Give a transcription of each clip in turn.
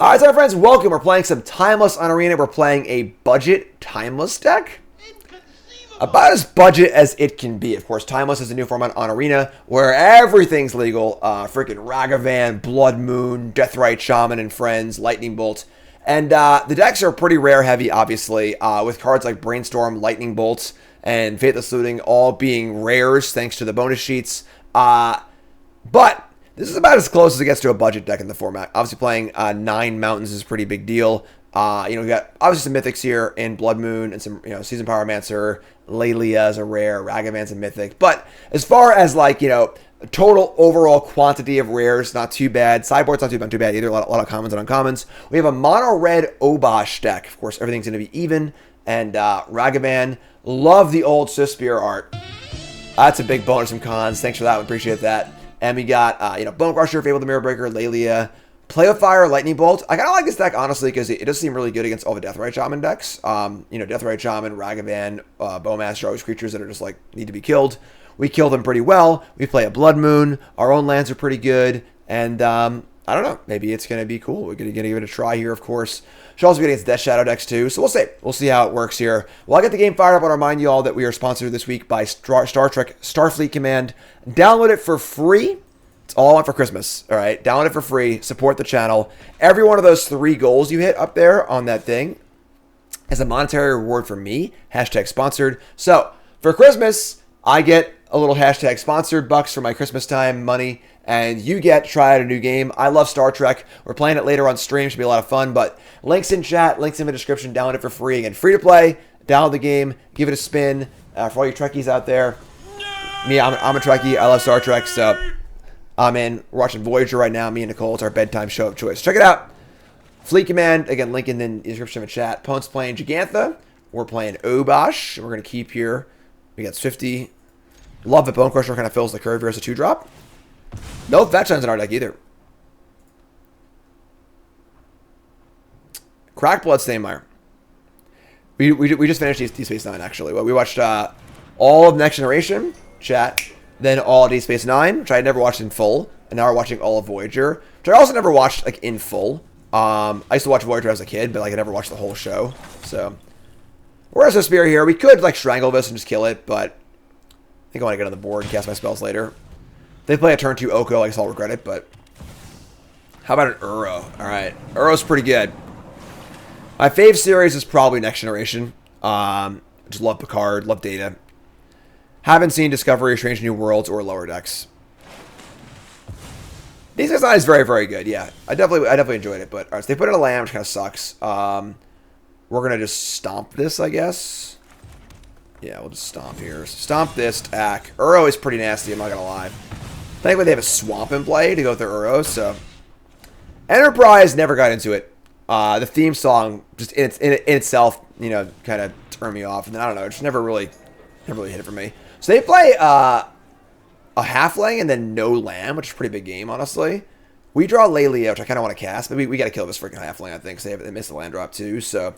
Alright, so friends, welcome. We're playing some Timeless on Arena. We're playing a budget Timeless deck. About as budget as it can be. Of course, Timeless is a new format on Arena where everything's legal. Freaking Ragavan, Blood Moon, Deathrite Shaman and Friends, Lightning Bolt. And the decks are pretty rare heavy, obviously, with cards like Brainstorm, Lightning Bolts, and Faithless Looting all being rares thanks to the bonus sheets. But this is about as close as it gets to a budget deck in the format. Obviously, playing 9 Mountains is a pretty big deal. We got obviously some mythics here in Blood Moon and some, Season Pyromancer, Lelia is a rare, Ragavan's a mythic. But as far as total overall quantity of rares, not too bad. Sideboard's not too bad either. A lot of commons and uncommons. We have a mono red Obosh deck. Of course, everything's going to be even. And Ragavan, love the old Suspir art. That's a big bonus and cons. Thanks for that one. Appreciate that. And we got, Bone Crusher, Fable the Mirror Breaker, Lelia, Play with Fire, Lightning Bolt. I kind of like this deck, honestly, because it does seem really good against all the Deathrite Shaman decks. Deathrite Shaman, Ragavan, Bowmaster, always creatures that are just, need to be killed. We kill them pretty well. We play a Blood Moon. Our own lands are pretty good. And, I don't know. Maybe it's going to be cool. We're going to give it a try here, of course. Should also be against Death Shadow decks, too. So we'll see. We'll see how it works here. While I get the game fired up, I want to remind you all that we are sponsored this week by Star Trek Starfleet Command. Download it for free. It's all on for Christmas, all right? Download it for free. Support the channel. Every one of those 3 goals you hit up there on that thing is a monetary reward for me. Hashtag sponsored. So for Christmas, I get a little hashtag sponsored bucks for my Christmas time money, and you get to try out a new game. I love Star Trek. We're playing it later on stream. Should be a lot of fun, but links in chat, links in the description. Download it for free. Again, free to play. Download the game. Give it a spin. For all you Trekkies out there. Me, I'm a Trekkie. I love Star Trek, so we're watching Voyager right now. Me and Nicole. It's our bedtime show of choice. Check it out. Fleet Command. Again, link in the description of the chat. Opponent's playing Gigantha. We're playing Obosh. We're going to keep here. We got 50. Love that Bone Crusher kind of fills the curve here as a 2-drop. No Fetchlands in our deck either. Crack Bloodstainmire. We just finished Deep Space Nine, actually. We watched all of Next Generation, chat, then all of Deep Space Nine, which I had never watched in full, and now we're watching all of Voyager, which I also never watched in full. I used to watch Voyager as a kid, but I never watched the whole show. So we're as a spear here. We could strangle this and just kill it, but I think I want to get on the board and cast my spells later. If they play a turn 2 Oko, I guess I'll regret it, but how about an Uro? Alright, Uro's pretty good. My fave series is probably Next Generation. Just love Picard, love Data. Haven't seen Discovery, Strange New Worlds, or Lower Decks. Deep Space Nine is very, very good, yeah. I definitely enjoyed it, but alright, so they put in a land, which kind of sucks. We're going to just stomp this, I guess. Yeah, we'll just stomp here. Stomp this, attack. Uro is pretty nasty, I'm not going to lie. Thankfully, they have a swamp in play to go with their Uro, so. Enterprise, never got into it. The theme song, just in itself, kind of turned me off. And then, I don't know, it just never really hit it for me. So they play a halfling and then no land, which is a pretty big game, honestly. We draw Lelia, which I kind of want to cast, but we got to kill this freaking halfling, I think, because they missed the land drop too, so.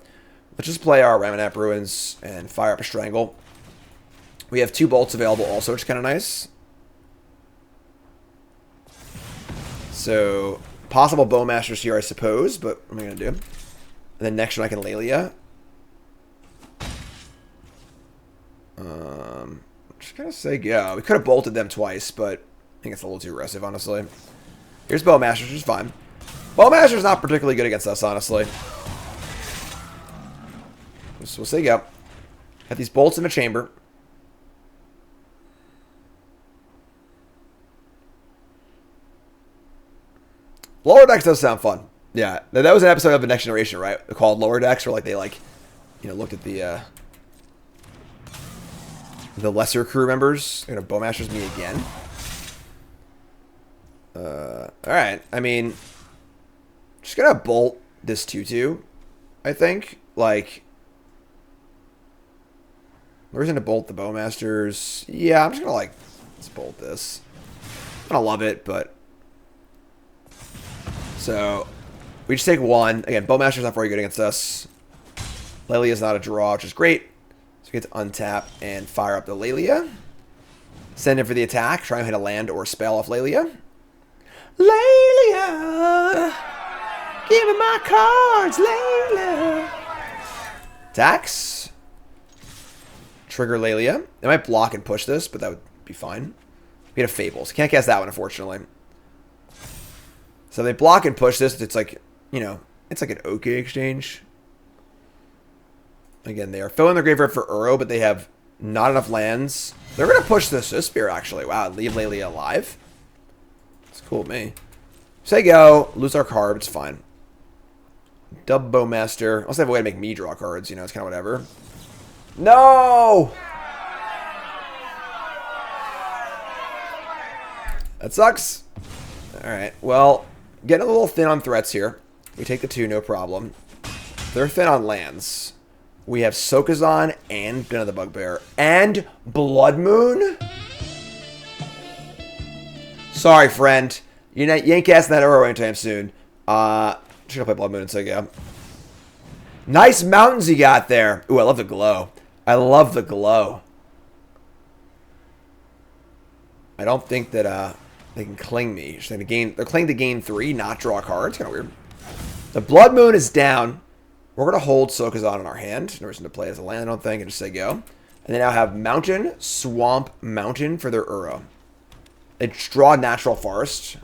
Let's just play our Ramanap Ruins and fire up a Strangle. We have 2 bolts available also, which is kind of nice. So, possible Bowmasters here, I suppose, but what am I going to do? And then next one I can Lelia. Just going to say go. We could have bolted them twice, but I think it's a little too aggressive, honestly. Here's Bowmasters, which is fine. Bowmaster's not particularly good against us, honestly. So we'll say go. Have these bolts in the chamber. Lower Decks does sound fun. Yeah, that was an episode of the Next Generation, right? Called Lower Decks, where they looked at the lesser crew members. Bowmasters me again. All right. I mean, just gonna bolt this 2/2. I think We're going to bolt the Bowmasters. Yeah, I'm just going to, let's bolt this. I'm going to love it, but. So, we just take 1. Again, Bowmaster's not very good against us. Lelia is not a draw, which is great. So, we get to untap and fire up the Lelia. Send in for the attack. Try and hit a land or a spell off Lelia. Lelia! Give me my cards, Layla. Tax. Trigger Lelia. They might block and push this, but that would be fine. We had a Fables. Can't cast that one, unfortunately. So they block and push this. It's like, you know, it's like an okay exchange. Again, they are filling their graveyard for Uro, but they have not enough lands. They're going to push this Spear, actually. Wow, leave Lelia alive. It's cool with me. Say go. Lose our card. It's fine. Dub Bowmaster. Also have a way to make me draw cards. You know, it's kind of whatever. No! That sucks. Alright, well, getting a little thin on threats here. We take the 2, no problem. They're thin on lands. We have Sokazon and Den of the Bugbear. And Blood Moon? Sorry, friend. You ain't casting that Uro anytime soon. Should play Blood Moon and say go. Nice mountains you got there. Ooh, I love the glow. I love the glow. I don't think that they can cling me. They're clinging to gain 3, not draw a card. It's kind of weird. The Blood Moon is down. We're going to hold Sokazon in our hand. No reason to play as a land, I don't think, and just say go. And they now have Mountain, Swamp, Mountain for their Uro. They draw Natural Forest.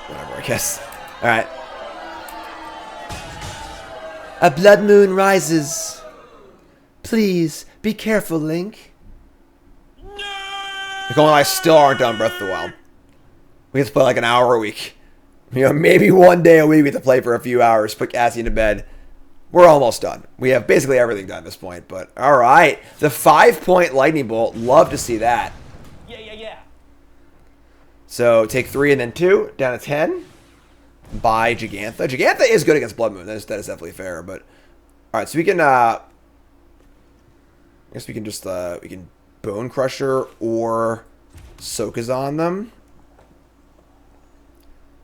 Whatever, I guess. Alright. A Blood Moon rises. Please, be careful, Link. If only I still aren't done Breath of the Wild. We have to play like an hour a week. You know, maybe one day a week we have to play for a few hours, put Cassie into bed. We're almost done. We have basically everything done at this point, but alright. The 5-point Lightning Bolt. Love to see that. Yeah. So, take 3 and then 2. Down to 10. By Gigantha. Gigantha is good against Blood Moon. That is definitely fair, but... Alright, so we can, I guess we can just, we can Bone Crusher or Sokazon them.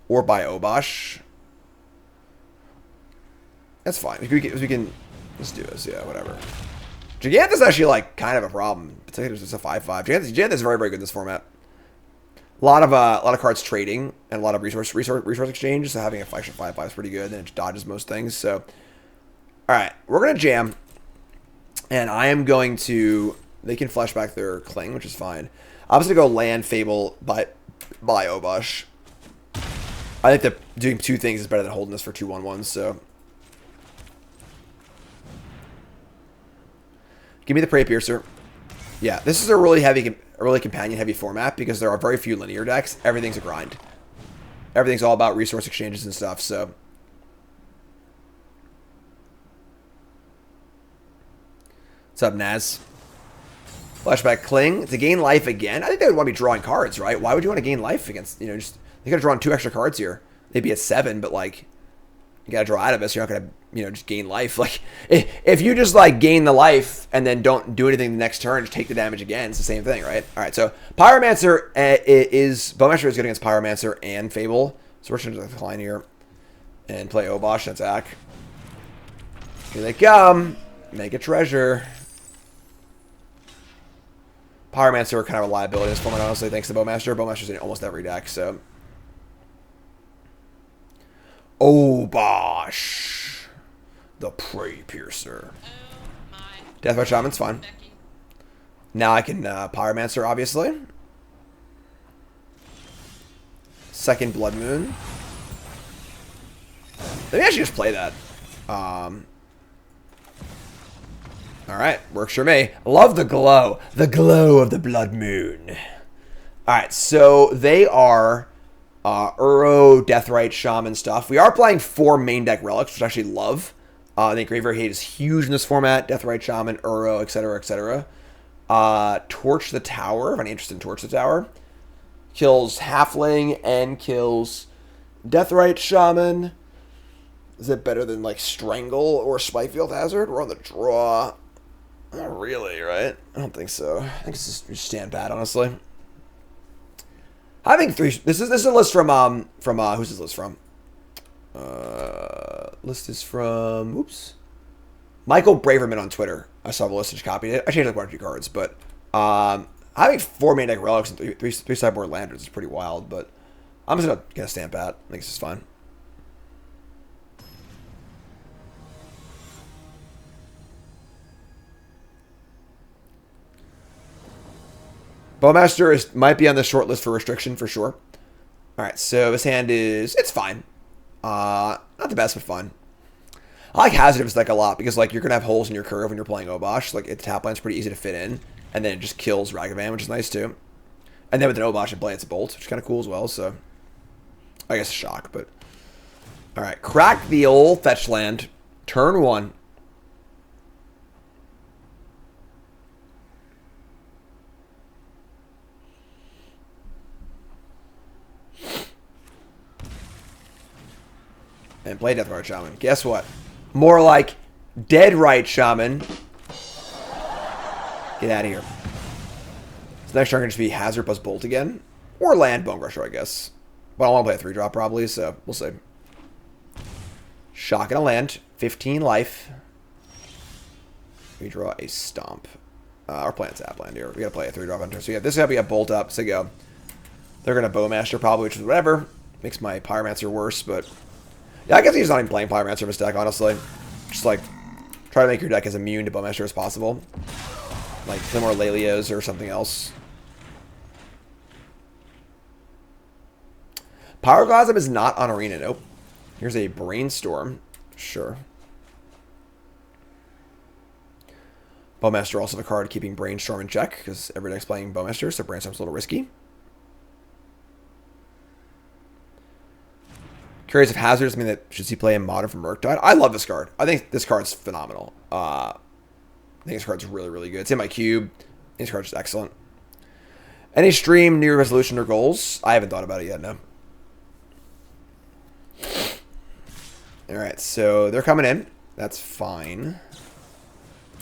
Or buy Obosh. That's fine. We can let's do this. Yeah, whatever. Gigantha's actually like kind of a problem. Particularly it's a 5/5. Gigantha's very very good in this format. A lot of cards trading and a lot of resource exchange. So having a extra 5/5 is pretty good. And it dodges most things. So, all right, we're gonna jam, and I am going to. They can flash back their Cling, which is fine. I'm just gonna go land Fable by Obosh. I think that doing 2 things is better than holding this for 2/1/1s, so. Give me the Prey Piercer. Yeah, this is a really companion-heavy format because there are very few linear decks. Everything's a grind. Everything's all about resource exchanges and stuff, so. What's up, Naz? Flashback Cling. To gain life again? I think they would want to be drawing cards, right? Why would you want to gain life against, you know, just... You could have drawn 2 extra cards here. They'd be at 7, but like, you gotta draw out of it, so you're not gonna, you know, just gain life. Like, if you just like gain the life and then don't do anything the next turn, just take the damage again. It's the same thing, right? All right, so Pyromancer Bowmaster is good against Pyromancer and Fable. So we're just gonna decline here and play Obosh and attack. Here they come. Make a treasure. Pyromancer are kind of a liability in this format, honestly, thanks to Bowmaster. Bowmaster's in almost every deck, so. Obosh. The Prey Piercer. Deathbite Shaman's fine. Now I can Pyromancer, obviously. Second Blood Moon. Let me actually just play that. Alright, works for me. Love the glow. The glow of the Blood Moon. Alright, so they are Uro, Deathrite, Shaman stuff. We are playing 4 main deck relics, which I actually love. I think Graveyard Hate is huge in this format. Deathrite, Shaman, Uro, etc., etc. Torch the Tower, if I'm interested in Torch the Tower. Kills Halfling and kills Deathrite, Shaman. Is it better than like Strangle or Spikefield Hazard? We're on the draw. Not really, right? I don't think so. I think it's just stand pat, honestly. Having 3. This is a list from who's this list from? List is from Michael Braverman on Twitter. I saw the list and just copied it. I changed like 1 or 2 cards, but having 4 main deck relics and 3 sideboard lanterns is pretty wild. But I'm just gonna stand pat. I think this is fine. Bowmaster might be on the short list for restriction for sure. Alright, so this hand it's fine. Not the best, but fun. I like Hazard of this deck a lot because like you're going to have holes in your curve when you're playing Obosh. Like the tap line's pretty easy to fit in. And then it just kills Ragavan, which is nice too. And then with an Obosh in play, it's a Bolt, which is kind of cool as well. So I guess Shock, but... Alright, crack the old fetch land. Turn 1. And play Death Guard Shaman. Guess what? More like Dead Right Shaman. Get out of here. So next turn can just be Hazard plus Bolt again. Or land Bone Crusher, I guess. But I want to play a 3-drop probably, so we'll see. Shock and a land. 15 life. We draw a Stomp. We're playing Tap Land here. We gotta play a 3-drop on turn. So yeah, this is gonna be a Bolt up. So go. They're gonna Bowmaster probably, which is whatever. Makes my Pyromancer worse, but... Yeah, I guess he's not even playing Pyromancer in this deck, honestly. Just like, try to make your deck as immune to Bowmaster as possible. Like, play more Lelios or something else. Pyroclasm is not on Arena, nope. Here's a Brainstorm. Sure. Bowmaster also the card keeping Brainstorm in check, because every deck's playing Bowmaster, so Brainstorm's a little risky. Curious if Hazard does mean that should he play in Modern from Murktide? I love this card. I think this card's phenomenal. I think this card's really, really good. It's in my cube. This card's just excellent. Any stream, New Year resolution, or goals? I haven't thought about it yet, no. Alright, so they're coming in. That's fine.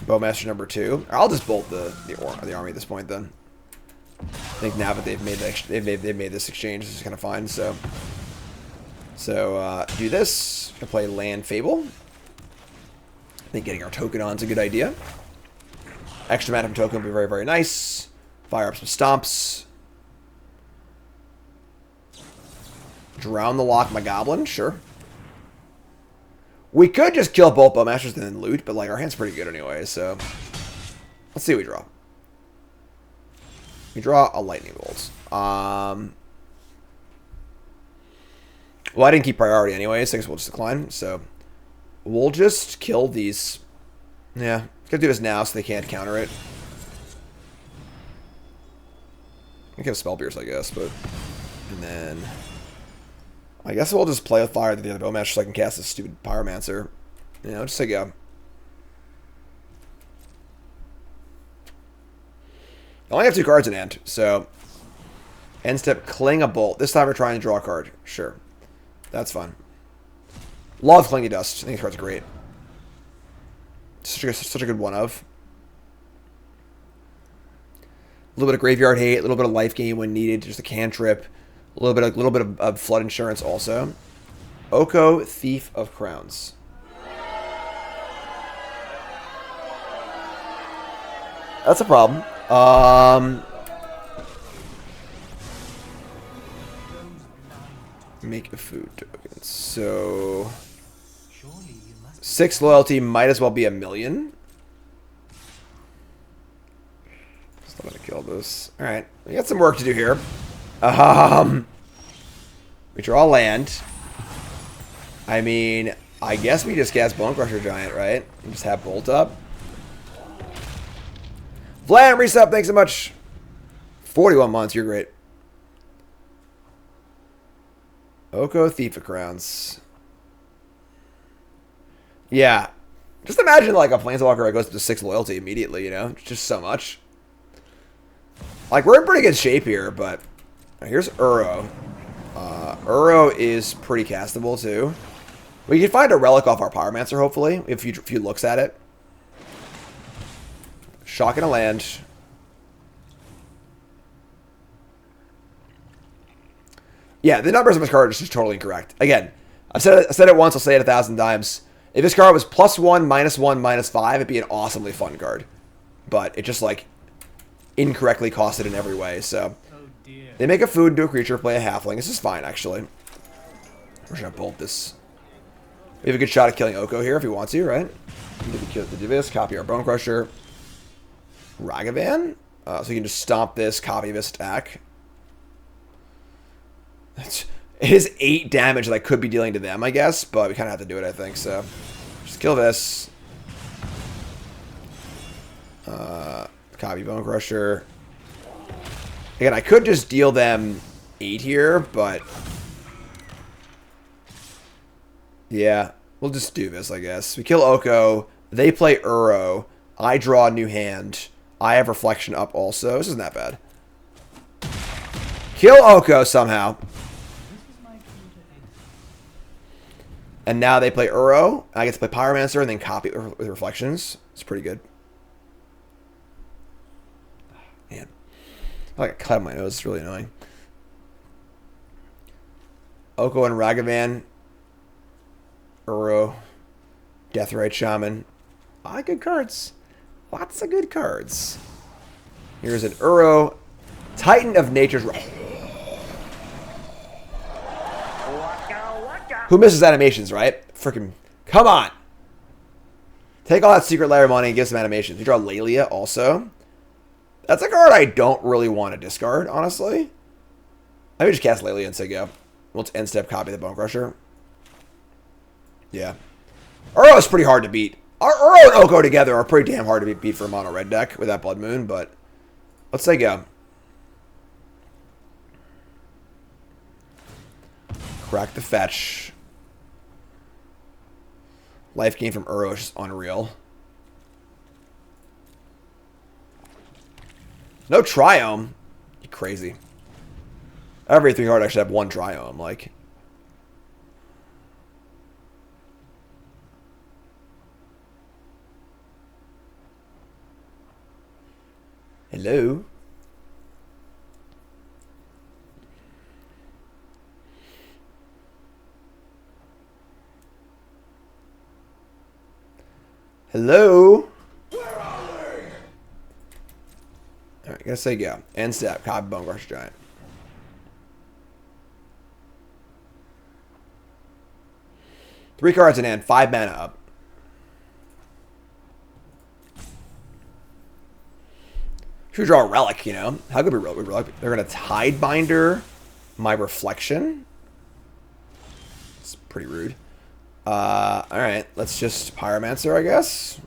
Bowmaster number 2. I'll just bolt the army at this point then. I think now that they've made this exchange, this is kind of fine, so... So, do this. Gonna play Land Fable. I think getting our token on is a good idea. Extra mana from token will be very, very nice. Fire up some Stomps. Drown the Lock my Goblin, sure. We could just kill both Bowmasters and then loot, but like our hand's pretty good anyway, so... Let's see what we draw. We draw a Lightning Bolt. Well, I didn't keep priority anyway, so I guess we'll just decline. So, we'll just kill these. Yeah, gonna do this now so they can't counter it. I can have Spell Pierce, I guess, but... And then... I guess we'll just play with fire to the other Bowmaster so I can cast this stupid Pyromancer. You know, just say go. I only have 2 cards in hand, so... End step, Cling a Bolt. This time we're trying to draw a card. Sure. That's fun. Love Clingy Dust. I think this card's great. Such a good one of. A little bit of graveyard hate, a little bit of life gain when needed, just a cantrip. A little bit of flood insurance also. Oko, Thief of Crowns. That's a problem. Make a food token. So 6 loyalty might as well be 1,000,000. Just not gonna kill this. Alright. We got some work to do here. We draw land. I mean, I guess we just cast Bone Crusher Giant, right? And just have Bolt up. Vlad, resub, thanks so much. 41 months, you're great. Oko, Thief of Crowns. Yeah. Just imagine like a Planeswalker that goes up to 6 loyalty immediately, you know? It's just so much. Like, we're in pretty good shape here, but... Here's Uro. Uro is pretty castable, too. We can find a relic off our Pyromancer, hopefully, if you looks at it. Shock and a land. Yeah, the numbers of this card are just totally incorrect. Again, I said it once, I'll say it 1,000 times. If this card was +1, -1, -5, it'd be an awesomely fun card. But it just, like, incorrectly costed in every way, so... They make a food into a creature, play a halfling. This is fine, actually. We're just gonna bolt this. We have a good shot at killing Oko here if he wants to, right? To do this, copy our Bone Crusher. Ragavan? So you can just stomp this, copy this attack. It is 8 damage that I could be dealing to them, I guess, but we kind of have to do it, I think. So just kill this. Copy Bone Crusher. Again, I could just deal them 8 here, but yeah, we'll just do this, I guess. We kill Oko. They play Uro. I draw a new hand. I have Reflection up also. This isn't that bad. Kill Oko somehow. And now they play Uro. I get to play Pyromancer and then copy with Reflections. It's pretty good. Man. I like a cut on my nose. It's really annoying. Oko and Ragavan. Uro. Deathrite Shaman. A lot of good cards. Lots of good cards. Here's an Uro. Titan of Nature's... Who misses animations, right? Freaking... Come on! Take all that Secret Lair money and give some animations. You draw Laelia also. That's a card I don't really want to discard, honestly. Let me just cast Laelia and say go. We'll end step copy the Bone Crusher. Yeah. Uro is pretty hard to beat. Uro and Oko together are pretty damn hard to beat for a mono red deck with that Blood Moon, but let's say go. Crack the fetch. Life gain from Uro is just unreal. No Triome. You crazy. Every 3 card I should have 1 Triome, like. Hello? Hello? Where are they? Alright, gotta say go. End step. Copy Bone Crusher Giant. Three cards in hand. 5 mana up. Should draw a Relic, you know? How good we Relic? They're gonna Tidebinder my Reflection. It's pretty rude. Alright, let's just Pyromancer, I guess.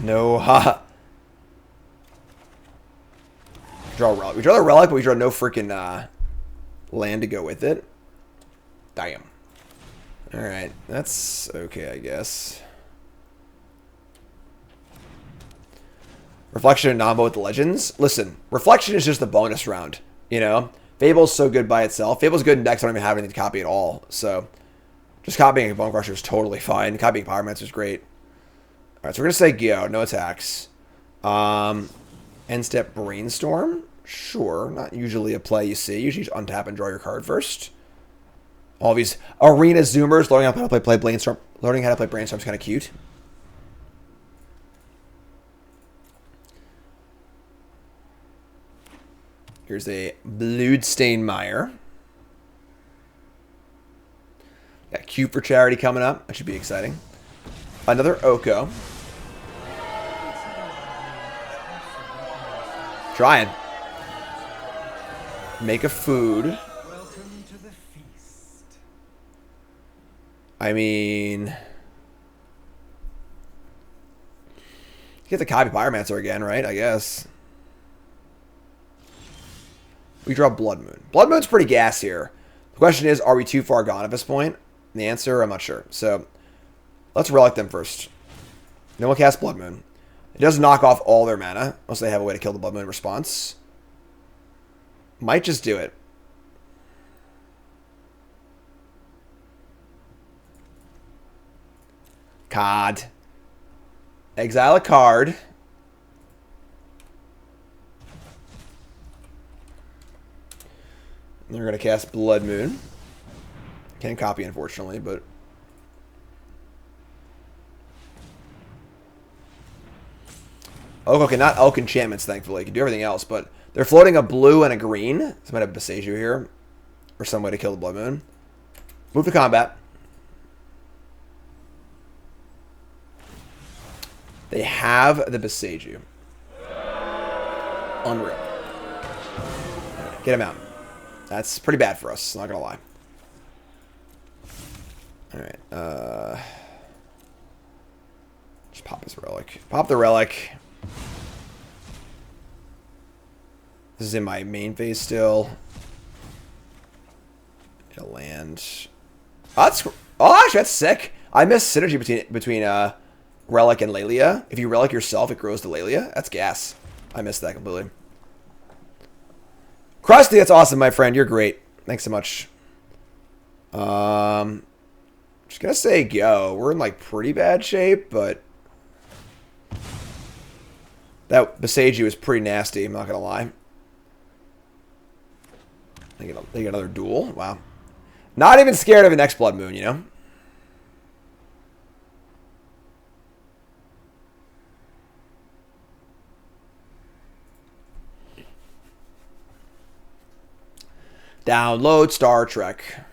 No, haha. Draw a Relic. We draw the Relic, but we draw no freaking land to go with it. Damn. Alright, that's okay, I guess. Reflection and Nombo with the Legends. Listen, Reflection is just the bonus round, you know? Fable's so good by itself. Fable's good in decks I don't even have anything to copy at all. So, just copying a Bone Crusher is totally fine. Copying Pyromancer is great. Alright, so we're going to say go. No attacks. End step Brainstorm. Sure. Not usually a play you see. Usually just untap and draw your card first. All these Arena Zoomers learning how to play Brainstorm. Learning how to play Brainstorm is kind of cute. Here's a Bloodstainmire. Got Cube for Charity coming up. That should be exciting. Another Oko. Trying. Make a food. Welcome to the feast. I mean... Get the copy Pyromancer again, right? I guess. We draw Blood Moon. Blood Moon's pretty gas here. The question is, are we too far gone at this point? And the answer, I'm not sure. So, let's Relic them first. Then we'll cast Blood Moon. It does knock off all their mana, unless they have a way to kill the Blood Moon response. Might just do it. God. Exile a card. They're going to cast Blood Moon. Can't copy, unfortunately, but... Okay, not Elk Enchantments, thankfully. You can do everything else, but they're floating a blue and a green. So I might have Beseiju here. Or some way to kill the Blood Moon. Move to combat. They have the Beseiju. Unreal. Get him out. That's pretty bad for us, not gonna lie. Alright, just pop his relic. Pop the relic. This is in my main phase still. Get a land. Oh, actually, that's sick. I miss synergy between Relic and Lelia. If you Relic yourself, it grows to Lelia. That's gas. I missed that completely. Krusty, that's awesome, my friend. You're great. Thanks so much. Just gonna say go. We're in like pretty bad shape, but that Beseiju is pretty nasty. I'm not gonna lie. They get another duel. Wow. Not even scared of an next Blood Moon, you know? Download Star Trek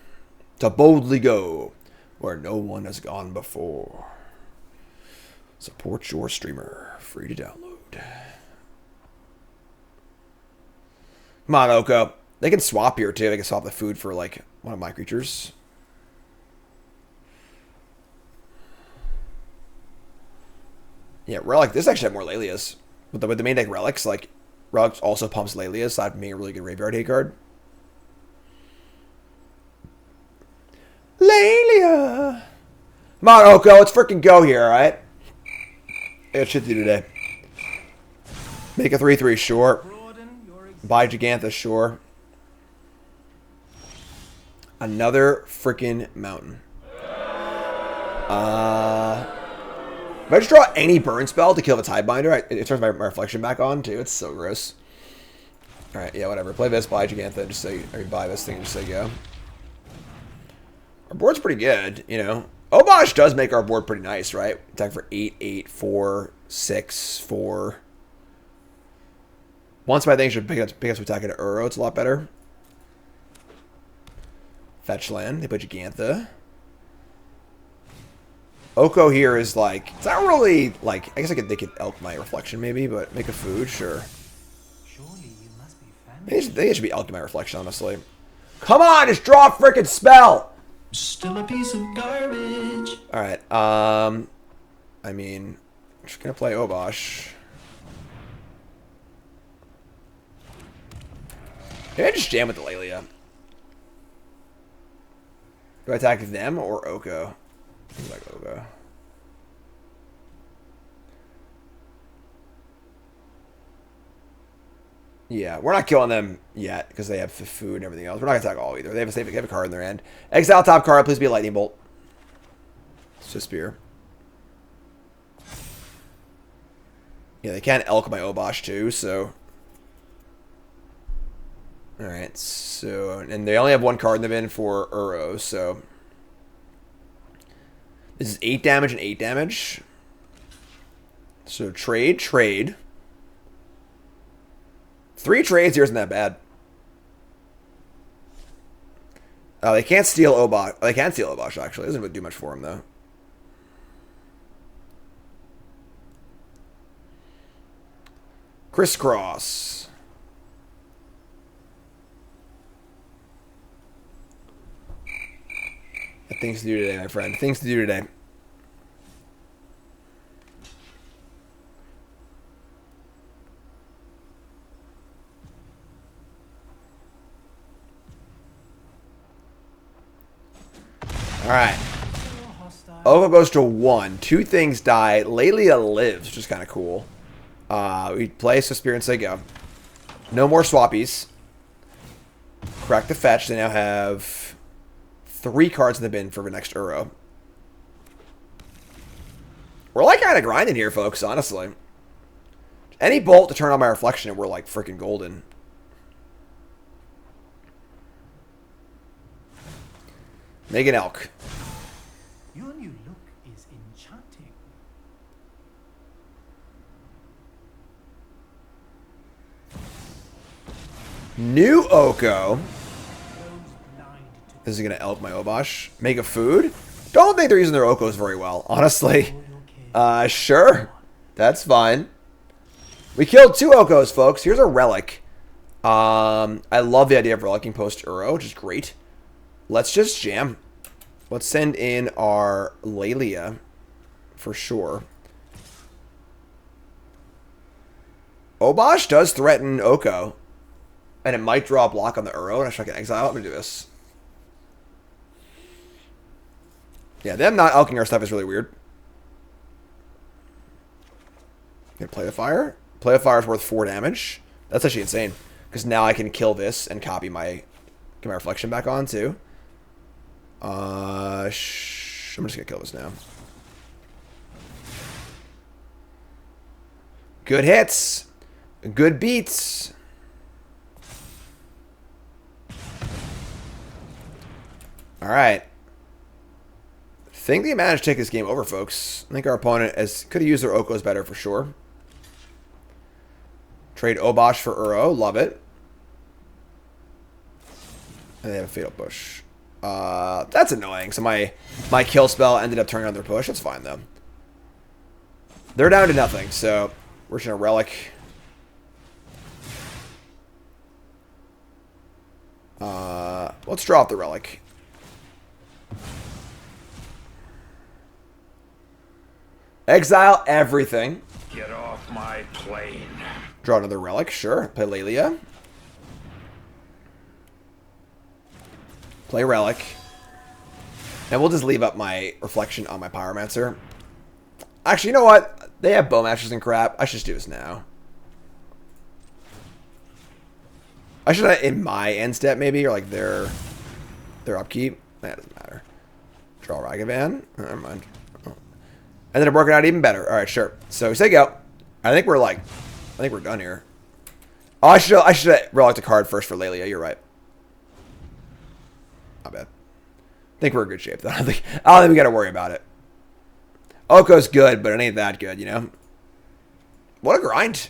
to boldly go where no one has gone before. Support your streamer. Free to download. Come on, Oko. They can swap here, too. They can swap the food for, like, one of my creatures. Yeah, Relic. This actually have more Lelias. With the main deck Relics, like, Relics also pumps Lelias, aside from being a really good graveyard hate card. Lelia! Come on, Oko. Let's freaking go here, alright? I got shit to do today. Make a 3/3, sure. Buy Gigantha, sure. Another freaking mountain. If I just draw any burn spell to kill the Tidebinder, it turns my reflection back on, too. It's so gross. Alright, yeah, whatever. Play this, buy Gigantha, and just say, or buy this thing and just say go. Our board's pretty good, you know. Obosh does make our board pretty nice, right? Attack for 8, 8, 4, 6, 4. Once my thing should pick up to attack at Uro. It's a lot better. Fetch land. They put Gigantha. Oko here is like, it's not really like, I guess they could elk my reflection maybe, but make a food, sure. Surely you must be They should be elking my reflection, honestly. Come on, just draw a freaking spell! still a piece of garbage. Alright, I mean, I'm just gonna play Obosh. Maybe I just jam with the Lelia. Do I attack them or Oko? I think like Oko. Yeah, we're not killing them yet because they have food and everything else. We're not going to attack all either. They have a card in their end. Exile top card. Please be a lightning bolt. It's just spear. Yeah, they can't elk my Obosh too, so... Alright, so... And they only have one card in the bin for Uro, so... This is 8 damage and 8 damage. So trade. 3 trades here isn't that bad. Oh, they can't steal Obosh. They can steal Obosh, actually. It doesn't really do much for him, though. Crisscross. Things to do today, my friend. Things to do today. Alright. Oko goes to 1. 2 things die. Lelia lives, which is kind of cool. We play Suspiria and say go. No more swappies. Crack the fetch. They now have 3 cards in the bin for the next Uro. We're like kind of grinding here, folks, honestly. Any bolt to turn on my reflection and we're like freaking golden. Make an elk. Your new look is enchanting. New Oko. This is going to elk my Obosh. Make a food? Don't think they're using their Okos very well, honestly. Sure. That's fine. We killed 2 Okos, folks. Here's a relic. I love the idea of relicking post Uro, which is great. Let's just jam. Let's send in our Lelia for sure. Obosh does threaten Oko. And it might draw a block on the Uro. And I should exile. Let me do this. Yeah, them not elking our stuff is really weird. Gonna play the fire. Play the fire is worth 4 damage. That's actually insane. Because now I can kill this and copy my... Get my reflection back on too. I'm just gonna kill this now. Good hits. Good beats. Alright. I think they managed to take this game over, folks. I think our opponent could have used their Okos better for sure. Trade Obosh for Uro. Love it. And they have a Fatal Push. That's annoying. So my kill spell ended up turning on their push. That's fine, though. They're down to nothing, so we're just going to Relic. Let's draw off the Relic. Exile everything. Get off my plane. Draw another Relic, sure. Play Lelia. Play Relic. And we'll just leave up my Reflection on my Pyromancer. Actually, you know what? They have Bowmasters and crap. I should just do this now. I should have in my end step maybe, or like their upkeep. That doesn't matter. Draw Ragavan. Never mind. Oh. And then it worked out even better. All right, sure. So we say go. I think we're done here. Oh, I should have reliced a card first for Lelia. You're right. Not bad. I think we're in good shape though. I don't think we got to worry about it. Oko's good, but it ain't that good, you know. What a grind.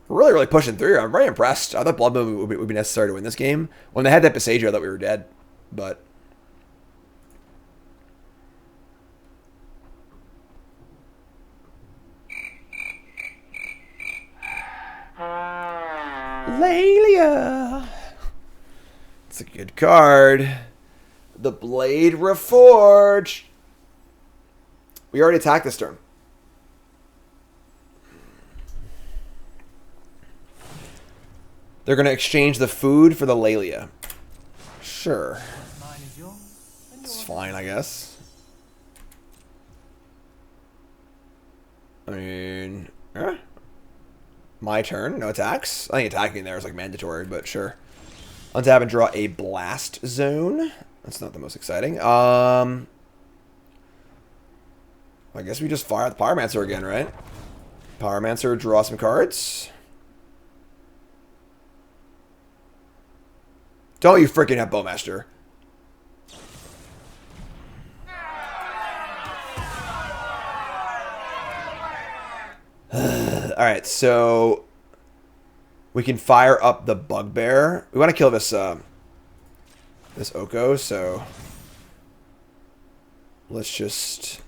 We're really, really pushing through. I'm very impressed. I thought Blood Moon would be necessary to win this game. When they had that Besagio, I thought we were dead. But Lelia. It's a good card. The Blade Reforged. We already attacked this turn. They're going to exchange the food for the Lelia. Sure. It's fine, I guess. I mean... My turn. No attacks. I think attacking there is like mandatory, but sure. Untap and draw a Blast Zone. That's not the most exciting. I guess we just fire at the Pyromancer again, right? Pyromancer, draw some cards. Don't you freaking have Bowmaster. Alright, so we can fire up the Bugbear. We want to kill this this Oko, so let's just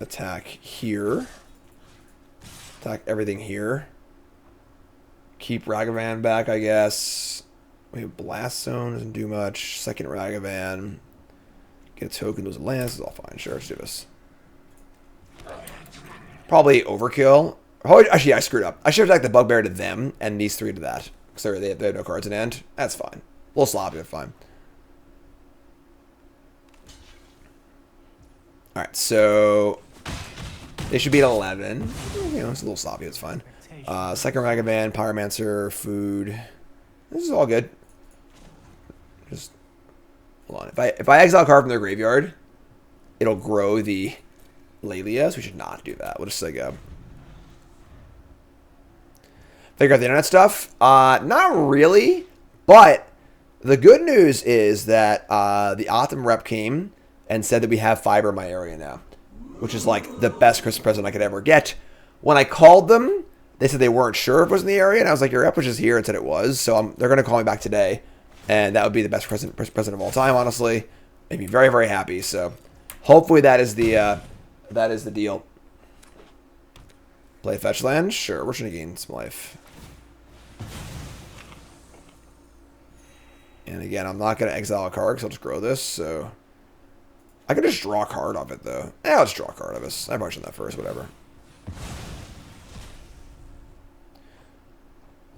attack here. Attack everything here. Keep Ragavan back, I guess. We have Blast Zone, doesn't do much. Second Ragavan. Get a token, lose a lance, is all fine. Sure, let's do this. Probably overkill. Oh, actually, I screwed up. I should have attacked the Bugbear to them and these 3 to that. Because they have no cards in hand. That's fine. A little sloppy, but fine. Alright, so they should be at 11. You know, it's a little sloppy, it's fine. Second Ragavan, Pyromancer, food. This is all good. Just hold on. If I exile a card from their graveyard, it'll grow the Lelia, so we should not do that. We'll just say go. Figure out the internet stuff? Not really, but the good news is that the Optum rep came and said that we have fiber in my area now, which is like the best Christmas present I could ever get. When I called them, they said they weren't sure if it was in the area, and I was like, your rep was just here and said it was, so they're going to call me back today, and that would be the best present of all time, honestly. Made me very, very happy, so hopefully that is the deal. Play fetch land? Sure, we're trying to gain some life. And again, I'm not going to exile a card because I'll just grow this, so... I could just draw a card off it, though. Yeah, I'll just draw a card of this. I probably should that first, whatever.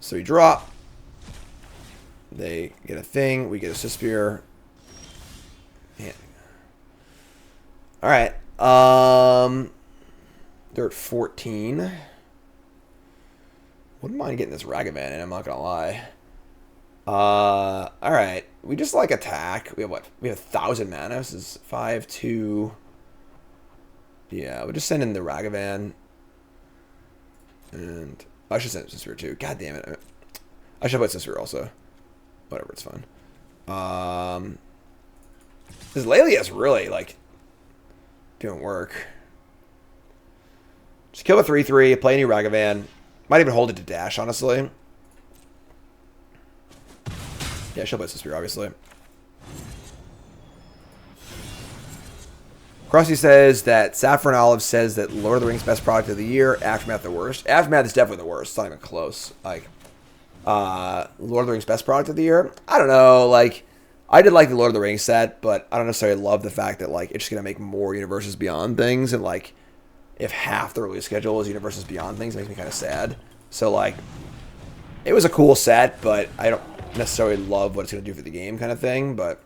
So we draw. They get a thing. We get a Spear. Yeah. Alright. They're at 14. Wouldn't mind getting this Ragavan in, I'm not going to lie. Alright. We just like attack. We have what? We have 1,000 mana. This is 5, 2. Yeah, we'll just send in the Ragavan. And I should send Spear too. God damn it. I should put Spear also. Whatever, it's fine. This Lelia's really like doing work. Just kill a 3/3, play a new Ragavan. Might even hold it to dash, honestly. Yeah, she'll play Spear, obviously. Krusty says that Saffron Olive says that Lord of the Rings best product of the year, Aftermath the worst. Aftermath is definitely the worst. It's not even close. Like, Lord of the Rings best product of the year? I don't know. Like, I did like the Lord of the Rings set, but I don't necessarily love the fact that, like, it's just going to make more Universes Beyond things. And, like, if half the release schedule is Universes Beyond things, it makes me kind of sad. So, like, it was a cool set, but I don't necessarily love what it's going to do for the game kind of thing. But,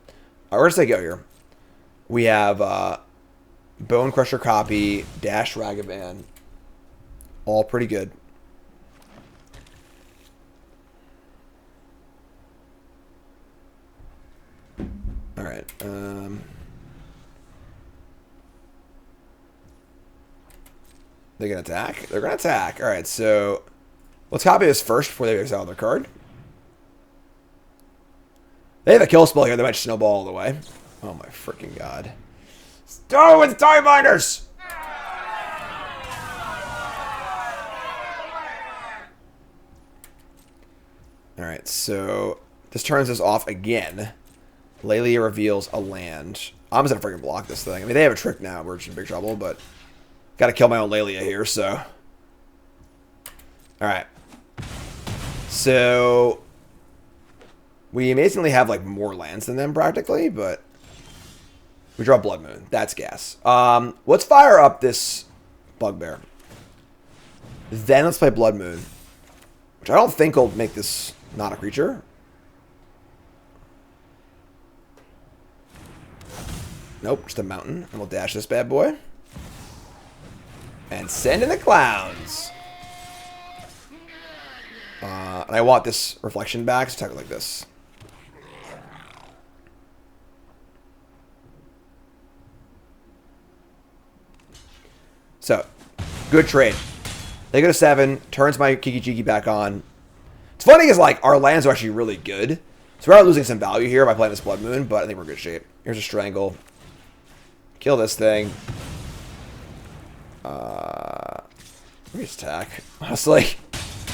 all right, where does they go here? We have, Bone Crusher copy, Dash Ragavan. All pretty good. Alright. They're going to attack? They're going to attack. Alright, so let's copy this first before they exile their card. They have a kill spell here. They might snowball all the way. Oh my freaking god. Start with Time Miners! Alright, so this turns us off again. Lelia reveals a land. I'm just gonna freaking block this thing. I mean, they have a trick now. We're just in big trouble, but gotta kill my own Lelia here, so. Alright. So we amazingly have like more lands than them practically, but we draw Blood Moon. That's gas. Let's fire up this Bugbear. Then let's play Blood Moon, which I don't think will make this not a creature. Nope, just a mountain. And we'll dash this bad boy. And send in the clowns. And I want this reflection back, so attack it like this. So, good trade. They go to 7, turns my Kiki Jiki back on. It's funny because, like, our lands are actually really good. So we're losing some value here by playing this Blood Moon, but I think we're in good shape. Here's a Strangle. Kill this thing. Let me just attack. Honestly,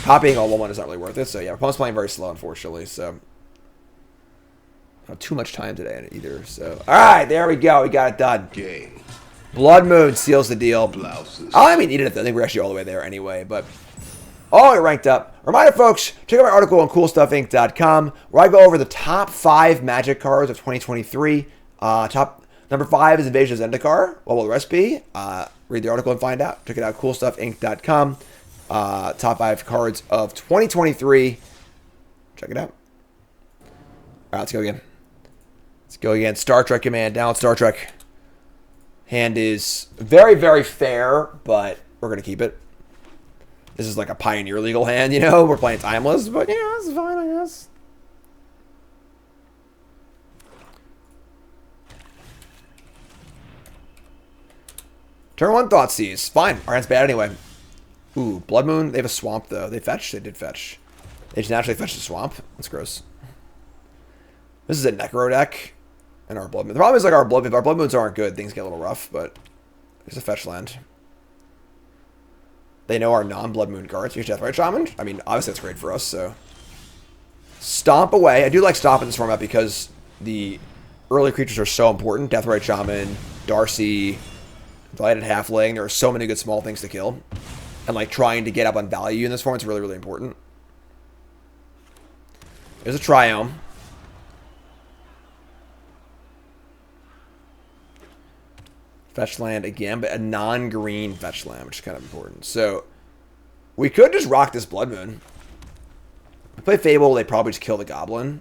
copying all 1/1 is not really worth it. So yeah, opponent's playing very slow, unfortunately. So I don't have too much time today either. So all right, there we go. We got it done. Game. Blood Moon seals the deal. Blouses. I mean, needed it. I think we're actually all the way there anyway, but all ranked up. Reminder, folks, check out my article on CoolStuffInc.com where I go over the top 5 Magic cards of 2023. Number 5 is Invasion of Zendikar. What will the rest be? Read the article and find out. Check it out, CoolStuffInc.com. Top 5 cards of 2023. Check it out. All right, let's go again. Let's go again. Star Trek Command. Down Star Trek. Hand is very, very fair, but we're going to keep it. This is like a Pioneer legal hand, you know? We're playing Timeless, but yeah, it's fine, I guess. Turn 1 Thoughtseize. Fine. Our hand's bad anyway. Ooh, Blood Moon. They have a swamp, though. They fetch? They did fetch. They just naturally fetched the swamp. That's gross. This is a Necro deck. And our Blood Moon. The problem is, like, our Blood Moons aren't good. Things get a little rough, but there's a fetch land. They know our non-Blood Moon cards. Here's Deathrite Shaman. I mean, obviously that's great for us, so. Stomp away. I do like Stomp in this format because the early creatures are so important. Deathrite Shaman, Darcy, Delighted Halfling. There are so many good small things to kill. and like trying to get up on value in this form. It's really, really important. There's a Triome. Fetch land again, but a non-green fetch land, which is kind of important. So we could just rock this Blood Moon. If we play Fable, they probably just kill the Goblin.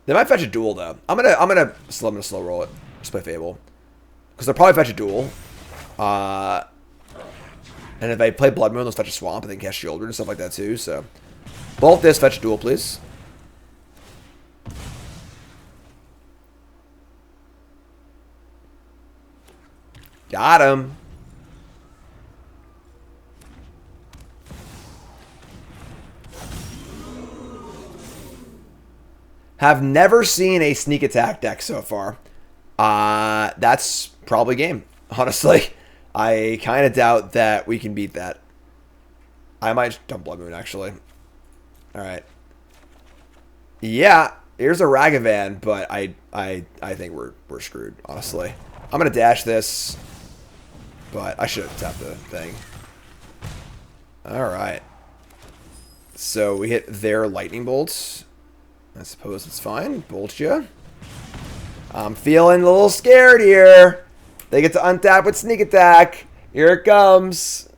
They might fetch a duel though. I'm gonna slow roll it. Just play Fable. Because they'll probably fetch a duel. And if they play Blood Moon, they'll fetch a Swamp and they can cast Shieldred and stuff like that too. So bolt this, fetch a duel, please. Got him. Have never seen a sneak attack deck so far. That's probably game, honestly. I kind of doubt that we can beat that. I might dump Blood Moon, actually. Alright. Yeah, here's a Ragavan, but I think we're screwed, honestly. I'm going to dash this, but I should have tapped the thing. Alright. So we hit their Lightning Bolts. I suppose it's fine. Bolt ya. I'm feeling a little scared here. They get to untap with Sneak Attack. Here it comes.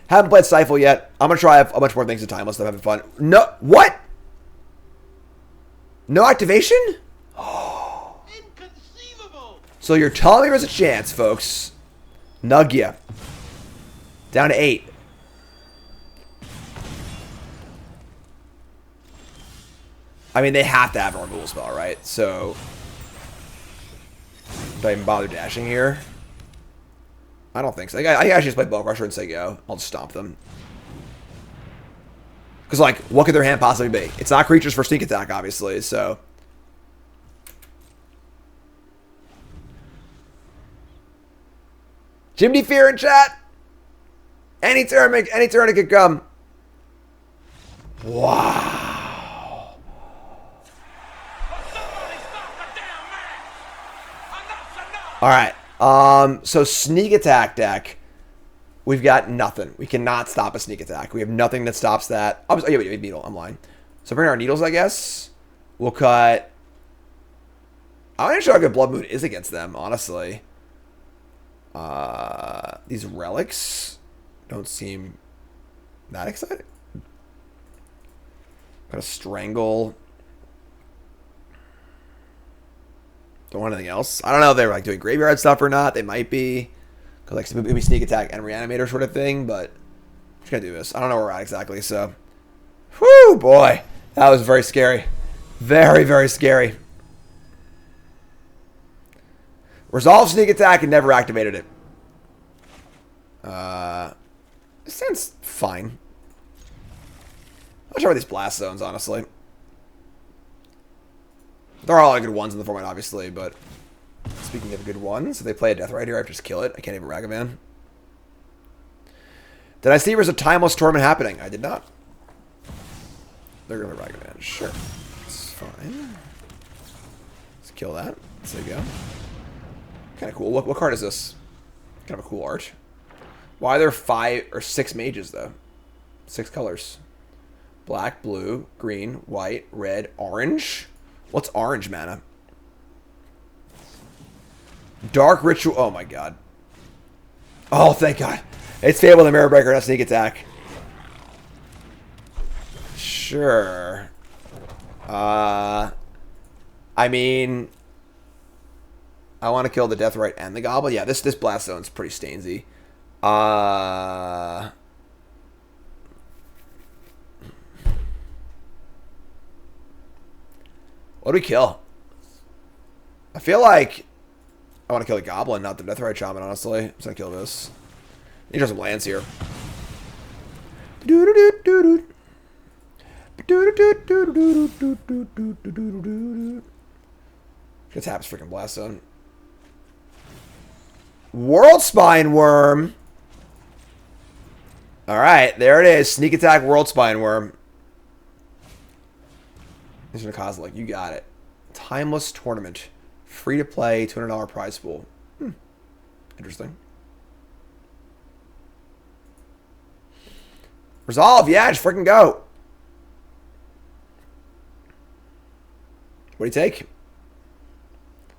Haven't played Stifle yet. I'm going to try a bunch more things in Timeless. I'm having fun. No. What? No activation? Inconceivable. So you're telling me there's a chance, folks. Nug ya. Down to 8. I mean, they have to have a removal spell, right? So, do I even bother dashing here? I don't think so. I actually just play Ball Crusher and say go. I'll just stomp them. Because, like, what could their hand possibly be? It's not creatures for sneak attack, obviously, so. Jimmy Fear in chat. Any turn it could come. Wow. All right. So sneak attack deck. We've got nothing. We cannot stop a sneak attack. We have nothing that stops that. Oh, yeah, wait, needle. I'm lying. So bring our needles, I guess. We'll cut. I'm not sure how good Blood Moon is against them, honestly. These relics don't seem that exciting. Got a strangle. Don't want anything else. I don't know if they're like doing graveyard stuff or not. They might be. Because like maybe sneak attack and reanimator sort of thing, but I'm just gonna do this. I don't know where we're at exactly, so. Whoo boy. That was very scary. Very, very scary. Resolve sneak attack and never activated it. This sounds fine. I'm not sure about these blast zones, honestly. There are a lot of good ones in the format, obviously, but speaking of good ones, if they play a Death Ride here, I have to just kill it. I can't even Ragavan. Did I see there was a Timeless Tournament happening? I did not. They're going to Ragavan. Sure. It's fine. Let's kill that. There you go. Kind of cool. What card is this? Kind of a cool art. Why are there 5 or 6 mages, though? 6 colors. Black, blue, green, white, red, orange. What's orange mana? Dark Ritual. Oh, my God. Oh, thank God. It's Fable the Mirror Breaker, not Sneak Attack. Sure. I mean, I want to kill the Deathrite and the Goblin. Yeah, this Blast Zone's pretty stainsy. What do we kill? I feel like I want to kill the Goblin, not the Deathrite Shaman, honestly. I'm just going to kill this. Need some lands here. Just taps freaking Blast Zone. World Spine Worm. Alright, there it is. Sneak Attack World Spine Worm. These are Kozlik. You got it. Timeless tournament. Free to play, $200 prize pool. Interesting. Resolve, yeah, just freaking go. What do you take?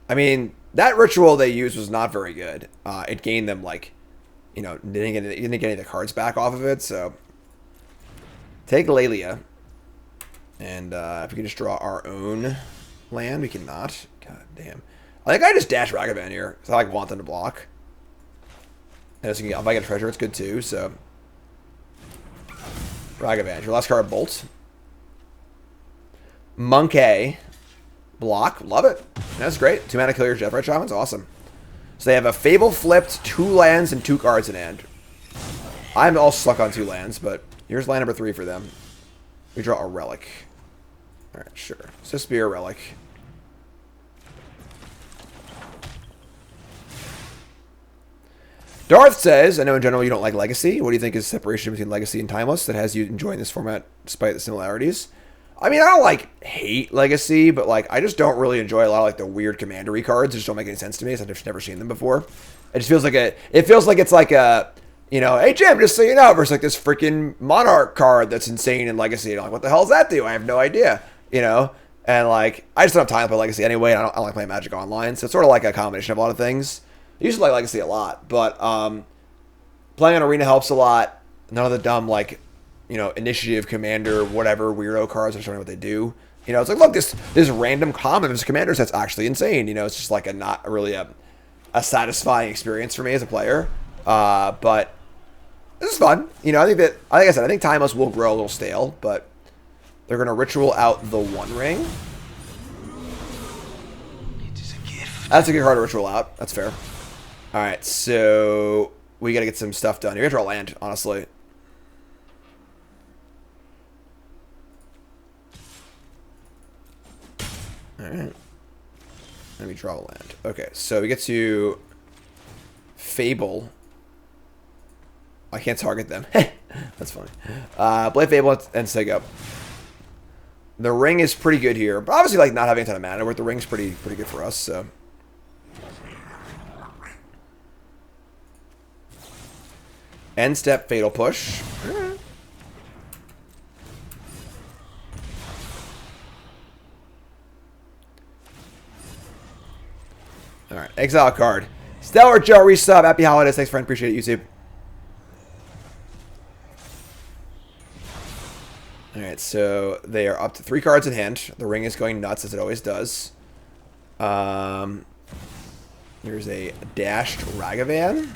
I mean, that ritual they used was not very good. It gained them, like, you know, didn't get any of the cards back off of it, so. Take Lelia. And if we can just draw our own land, we cannot. God damn. I think I just dash Ragavan here, because I like want them to block. And if I get a treasure, it's good too, so. Ragavan. Your last card, Bolt. Monkey. Block. Love it. That's great. 2 mana kill your Deathrite Shaman's awesome. So they have a Fable flipped, 2 lands, and 2 cards in hand. I'm all stuck on 2 lands, but here's land number 3 for them. We draw a Relic. Alright, sure. So Spear, Relic. Darth says, I know in general you don't like Legacy. What do you think is the separation between Legacy and Timeless that has you enjoying this format despite the similarities? I mean, I don't like hate Legacy, but like I just don't really enjoy a lot of like the weird commandery cards. It just don't make any sense to me. So I've just never seen them before. It just feels like it's like a, you know, hey Jim, just so you know, versus like this freaking Monarch card that's insane in Legacy. And I'm like, what the hell does that do? I have no idea, you know. And like, I just don't have time to play Legacy anyway. And I don't like playing Magic Online, so it's sort of like a combination of a lot of things. I used to like Legacy a lot, but playing on Arena helps a lot. None of the dumb, like, you know, initiative, commander, whatever, weirdo cards are showing what they do. You know, it's like, look, this random common, this commander set's actually insane. You know, it's just like a not really a satisfying experience for me as a player. But this is fun. You know, I think that, like I said, I think Timeless will grow a little stale, but they're going to ritual out the One Ring. That's a good card to ritual out. That's fair. All right, so we got to get some stuff done. You're going to draw land, honestly. All right. Let me draw a land. Okay, so we get to Fable. I can't target them. That's funny. Play Fable and Sig up. The ring is pretty good here, but obviously, like, not having a ton of mana, where the ring's pretty good for us, so. End step, Fatal Push. Alright, exile card. Stellar Joe resub. Happy holidays. Thanks, friend. Appreciate it, YouTube. Alright, so they are up to 3 cards in hand. The ring is going nuts, as it always does. Here's a dashed Ragavan.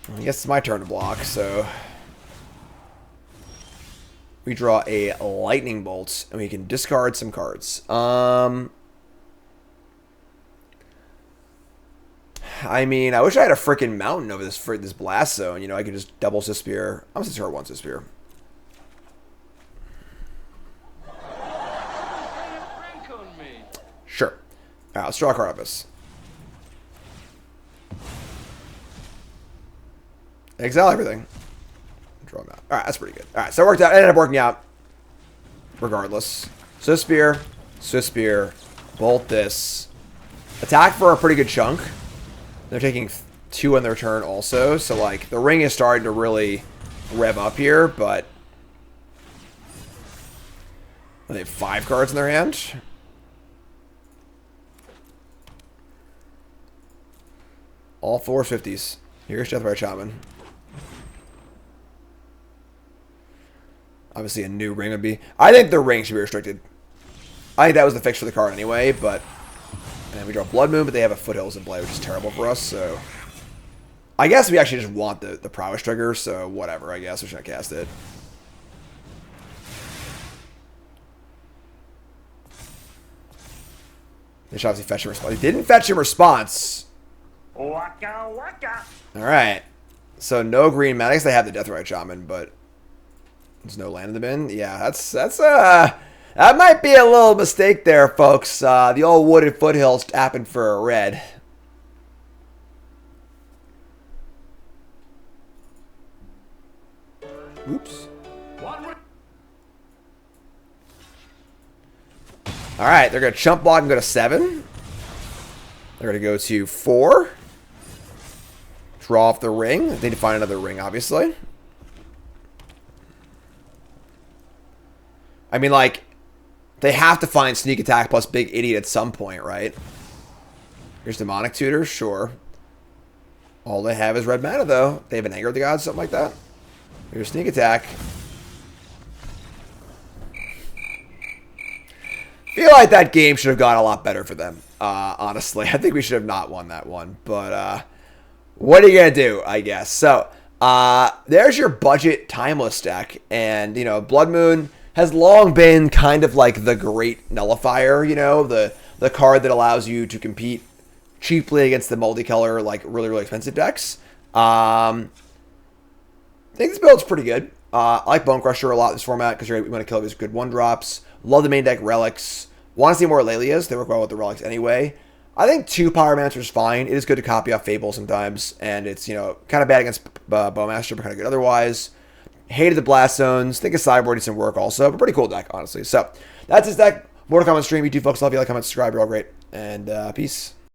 I guess it's my turn to block, so we draw a Lightning Bolt, and we can discard some cards. I mean, I wish I had a freaking mountain over this blast zone. You know, I could just double Spear. I'm gonna start one Spear. Sure. All right, let's draw a card of this. Exile everything. Draw them out. All right, that's pretty good. All right, so it worked out. It ended up working out regardless. Swift Spear, bolt this. Attack for a pretty good chunk. They're taking 2 on their turn also, so like the ring is starting to really rev up here, but they have 5 cards in their hand. All 450s. Here's Deathrite Shaman. Obviously, a new ring would be. I think the ring should be restricted. I think that was the fix for the card anyway, but. And we draw Blood Moon, but they have a Foothills in play, which is terrible for us, so. I guess we actually just want the prowess trigger, so whatever, I guess. We shouldn't cast it. They should obviously fetch a response. They didn't fetch a response. Waka waka. Alright. So no green mana. I guess they have the Deathrite Shaman, but there's no land in the bin. Yeah, that might be a little mistake there, folks. The old Wooded Foothills tapping for a red. Oops. All right, they're going to chump block and go to 7. They're going to go to 4. Draw off the ring. They need to find another ring, obviously. I mean, like, they have to find Sneak Attack plus Big Idiot at some point, right? Here's Demonic Tutor, sure. All they have is red mana, though. They have an Anger of the Gods, something like that. Here's Sneak Attack. Feel like that game should have gone a lot better for them, honestly. I think we should have not won that one. But what are you going to do, I guess? So, there's your budget Timeless deck. And, you know, Blood Moon has long been kind of like the great nullifier, you know, the card that allows you to compete cheaply against the multicolor, like really, really expensive decks. I think this build's pretty good. I like Bone Crusher a lot in this format because we want to kill these good 1-drops. Love the main deck Relics. Want to see more Lelias. They work well with the Relics anyway. I think 2 Pyromancer is fine. It is good to copy off Fable sometimes. And it's, you know, kind of bad against Bowmaster, but kind of good otherwise. Hated the Blast Zones. Think a Sideboard needs some work also. But pretty cool deck, honestly. So, that's his deck. More to come on stream. You too, folks. Love you. Like, comment, subscribe. You're all great. And peace.